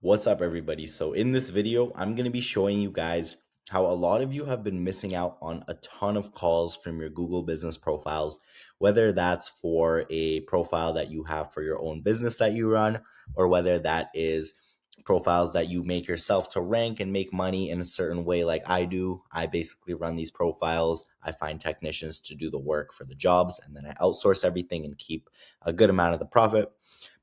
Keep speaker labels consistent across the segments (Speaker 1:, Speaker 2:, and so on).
Speaker 1: What's up, everybody? So in this video, I'm going to be showing you guys how a lot of you have been missing out on a ton of calls from your Google business profiles, whether that's for a profile that you have for your own business that you run, or whether that is profiles that you make yourself to rank and make money in a certain way like I do. I basically run these profiles. I find technicians to do the work for the jobs, and then I outsource everything and keep a good amount of the profit.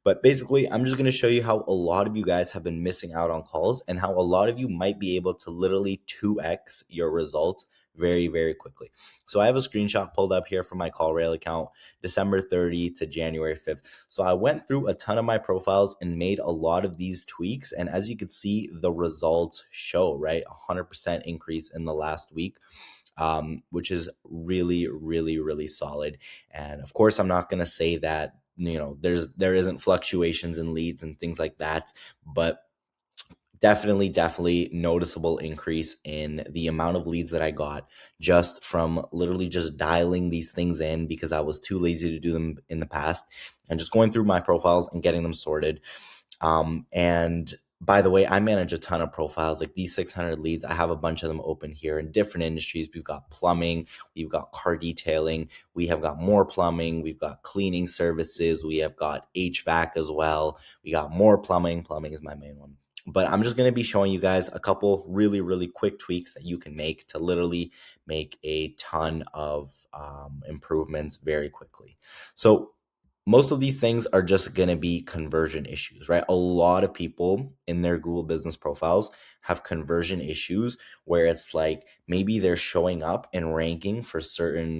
Speaker 1: But basically, I'm just going to show you how a lot of you guys have been missing out on calls and how a lot of you might be able to literally 2x your results very, very quickly. So I have a screenshot pulled up here from my CallRail account, December 30 to January 5th. So I went through a ton of my profiles and made a lot of these tweaks. And as you can see, the results show, right? 100% increase in the last week. Which is really, really, really solid. And of course, I'm not going to say that there isn't fluctuations in leads and things like that, but definitely noticeable increase in the amount of leads that I got just from literally just dialing these things in because I was too lazy to do them in the past, and just going through my profiles and getting them sorted. And by the way, I manage a ton of profiles, like these 600 leads. I have a bunch of them open here in different industries. We've got plumbing, we've got car detailing, we have got more plumbing, we've got cleaning services, we have got HVAC as well. We got more plumbing. Plumbing is my main one. But I'm just going to be showing you guys a couple really, really quick tweaks that you can make to literally make a ton of improvements very quickly. So most of these things are just going to be conversion issues, right? A lot of people in their Google business profiles have conversion issues where it's like maybe they're showing up and ranking for certain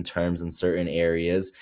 Speaker 1: terms in certain areas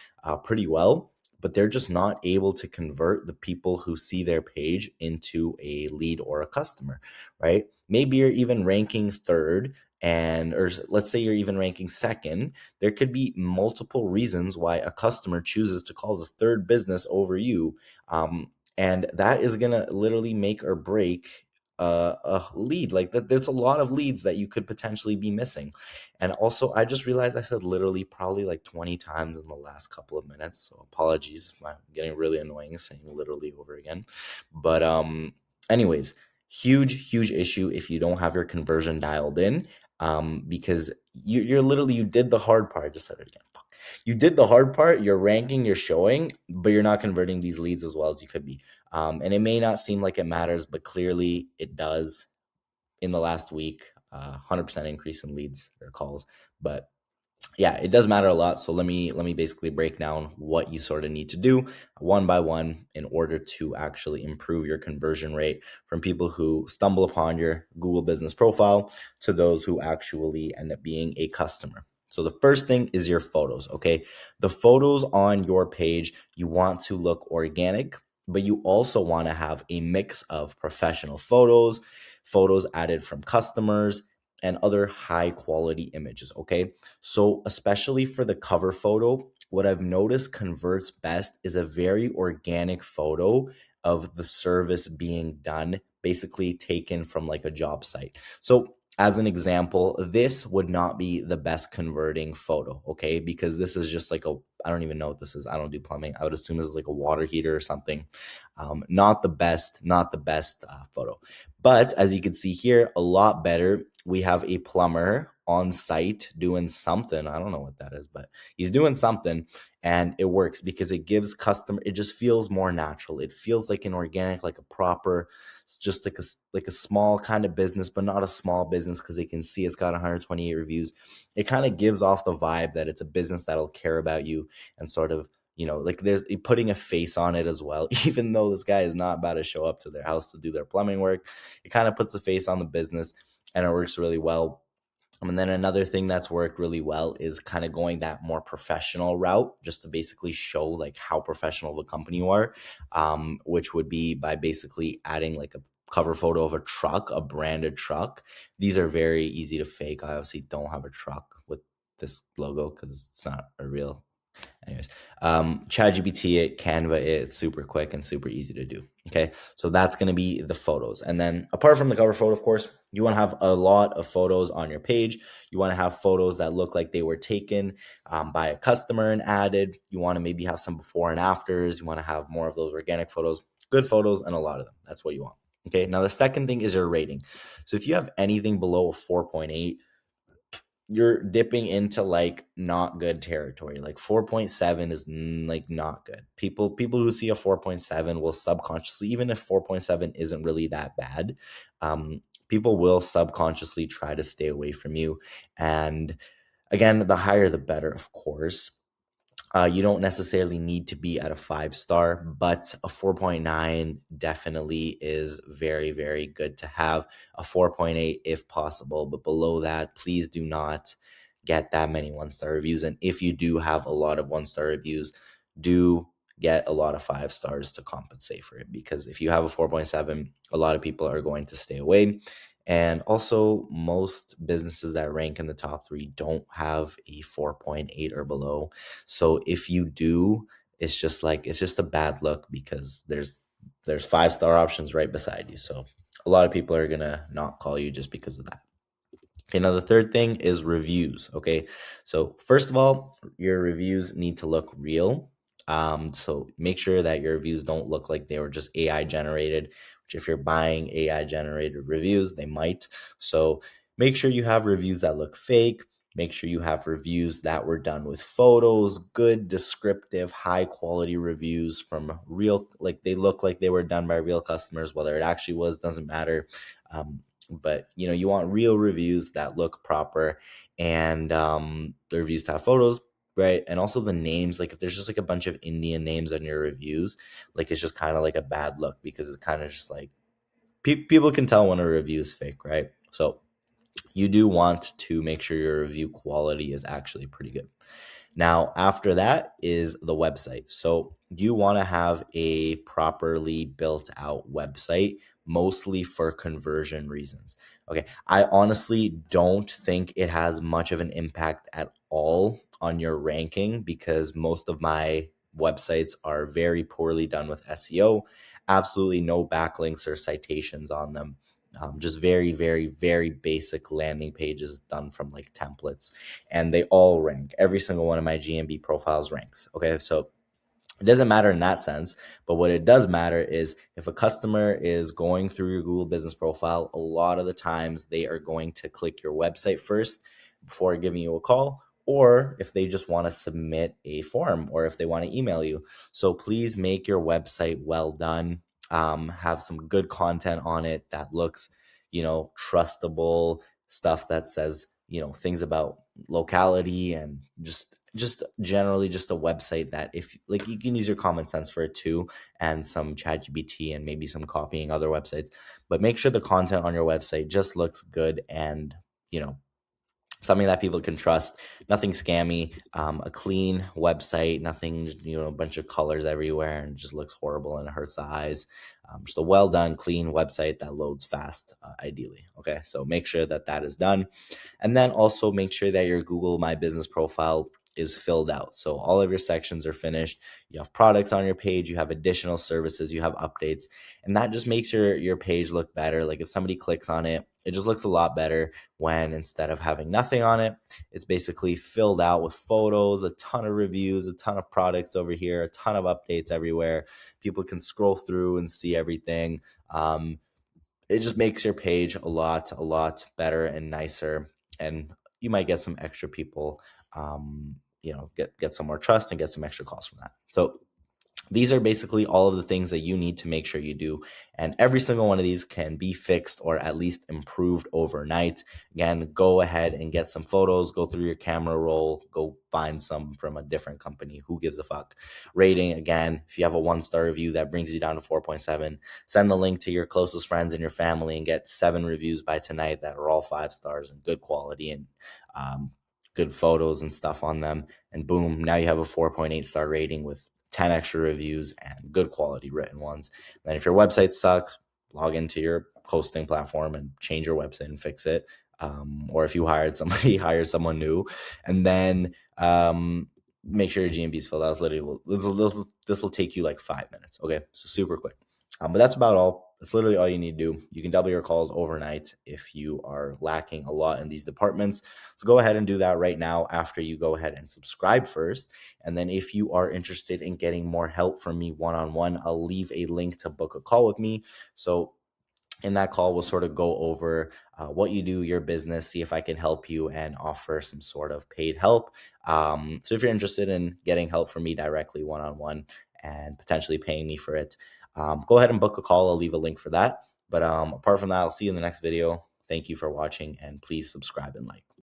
Speaker 1: pretty well, but they're just not able to convert the people who see their page into a lead or a customer, right? Maybe you're even ranking third, and or let's say you're even ranking second. There could be multiple reasons why a customer chooses to call the third business over you. And that is going to literally make or break a lead. Like that, there's a lot of leads that you could potentially be missing. And also, I just realized I said literally probably like 20 times in the last couple of minutes. So apologies if I'm getting really annoying saying literally over again. But anyways, huge issue if you don't have your conversion dialed in, because you're literally, you did the hard part. I just said it again. Fuck. You did the hard part. You're ranking, you're showing, but you're not converting these leads as well as you could be. And it may not seem like it matters, but clearly it does. In the last week, 100% increase in leads or calls. But yeah, it does matter a lot. So let me basically break down what you sort of need to do one by one in order to actually improve your conversion rate from people who stumble upon your Google business profile to those who actually end up being a customer. So the first thing is your photos, okay? The photos on your page, you want to look organic, but you also want to have a mix of professional photos, photos added from customers, and other high quality images, okay? So, especially for the cover photo, what I've noticed converts best is a very organic photo of the service being done, basically taken from like a job site. So, as an example, this would not be the best converting photo, okay? Because this is just like I don't even know what this is. I don't do plumbing. I would assume this is like a water heater or something. Not the best photo. But as you can see here, a lot better. We have a plumber on site doing something. I don't know what that is, but he's doing something, and it works because it gives customer, it just feels more natural. It feels like an organic, like a proper, it's just like a small kind of business, but not a small business because they can see it's got 128 reviews. It kind of gives off the vibe that it's a business that'll care about you and sort of, like there's putting a face on it as well. Even though this guy is not about to show up to their house to do their plumbing work, it kind of puts a face on the business, and it works really well. And then another thing that's worked really well is kind of going that more professional route, just to basically show like how professional of a company you are, which would be by basically adding like a cover photo of a truck, a branded truck. These are very easy to fake. I obviously don't have a truck with this logo because it's not a real. Anyways, ChatGPT it, Canva it, it's super quick and super easy to do. Okay, so that's going to be the photos. And then apart from the cover photo, of course, you want to have a lot of photos on your page. You want to have photos that look like they were taken by a customer and added. You want to maybe have some before and afters. You want to have more of those organic photos, good photos, and a lot of them. That's what you want. Okay, now the second thing is your rating. So if you have anything below a 4.8, you're dipping into like not good territory. Like 4.7 is like not good. People who see a 4.7 will subconsciously, even if 4.7 isn't really that bad, people will subconsciously try to stay away from you. And again, the higher the better, of course. You don't necessarily need to be at a 5 star, but a 4.9 definitely is very, very good to have. A 4.8 if possible, but below that, please do not get that many 1 star reviews. And if you do have a lot of 1 star reviews, do get a lot of 5 stars to compensate for it. Because if you have a 4.7, a lot of people are going to stay away. And also, most businesses that rank in the top three don't have a 4.8 or below. So if you do, it's just a bad look because there's 5 star options right beside you. So a lot of people are gonna not call you just because of that. Okay, now the third thing is reviews. Okay, so first of all, your reviews need to look real. So make sure that your reviews don't look like they were just AI generated. Which, if you're buying AI generated reviews, they might. So make sure you have reviews that look fake. Make sure you have reviews that were done with photos, good, descriptive, high quality reviews from real, like they look like they were done by real customers. Whether it actually was doesn't matter. But you want real reviews that look proper, and the reviews to have photos, right? And also the names. Like if there's just like a bunch of Indian names on your reviews, like it's just kind of like a bad look because it's kind of just like people can tell when a review is fake, right? So you do want to make sure your review quality is actually pretty good. Now, after that is the website. So you want to have a properly built out website, mostly for conversion reasons. Okay. I honestly don't think it has much of an impact at all on your ranking because most of my websites are very poorly done with SEO, absolutely no backlinks or citations on them. Just very, very, very basic landing pages done from like templates, and they all rank. Every single one of my GMB profiles ranks. Okay, so it doesn't matter in that sense, but what it does matter is if a customer is going through your Google business profile, a lot of the times they are going to click your website first before giving you a call, or if they just want to submit a form or if they want to email you. So please make your website well done. Have some good content on it that looks, trustable, stuff that says, things about locality, and just generally just a website that, if like, you can use your common sense for it too, and some chat gpt and maybe some copying other websites, but make sure the content on your website just looks good, and you know something that people can trust, nothing scammy, a clean website, nothing, a bunch of colors everywhere and it just looks horrible and it hurts the eyes. Just a well done, clean website that loads fast, ideally. Okay, so make sure that that is done. And then also make sure that your Google My Business profile is filled out. So all of your sections are finished. You have products on your page, you have additional services, you have updates, and that just makes your page look better. Like if somebody clicks on it, it just looks a lot better when, instead of having nothing on it, it's basically filled out with photos, a ton of reviews, a ton of products over here, a ton of updates everywhere. People can scroll through and see everything. It just makes your page a lot better and nicer, and you might get some extra people, get some more trust and get some extra calls from that. So these are basically all of the things that you need to make sure you do. And every single one of these can be fixed or at least improved overnight. Again, go ahead and get some photos, go through your camera roll, go find some from a different company. Who gives a fuck? Rating, again, if you have a 1 star review that brings you down to 4.7, send the link to your closest friends and your family and get 7 reviews by tonight that are all 5 stars and good quality and good photos and stuff on them. And boom, now you have a 4.8 star rating with 10 extra reviews and good quality written ones. Then if your website sucks, log into your hosting platform and change your website and fix it. Or if you hired somebody, hire someone new, and then make sure your GMB is filled out. This will take you like 5 minutes. Okay, so super quick. But that's about all. That's literally all you need to do. You can double your calls overnight if you are lacking a lot in these departments. So go ahead and do that right now after you go ahead and subscribe first. And then if you are interested in getting more help from me one-on-one, I'll leave a link to book a call with me. So in that call, we'll sort of go over what you do, your business, see if I can help you and offer some sort of paid help. So if you're interested in getting help from me directly one on one and potentially paying me for it, go ahead and book a call. I'll leave a link for that. But apart from that, I'll see you in the next video. Thank you for watching, and please subscribe and like.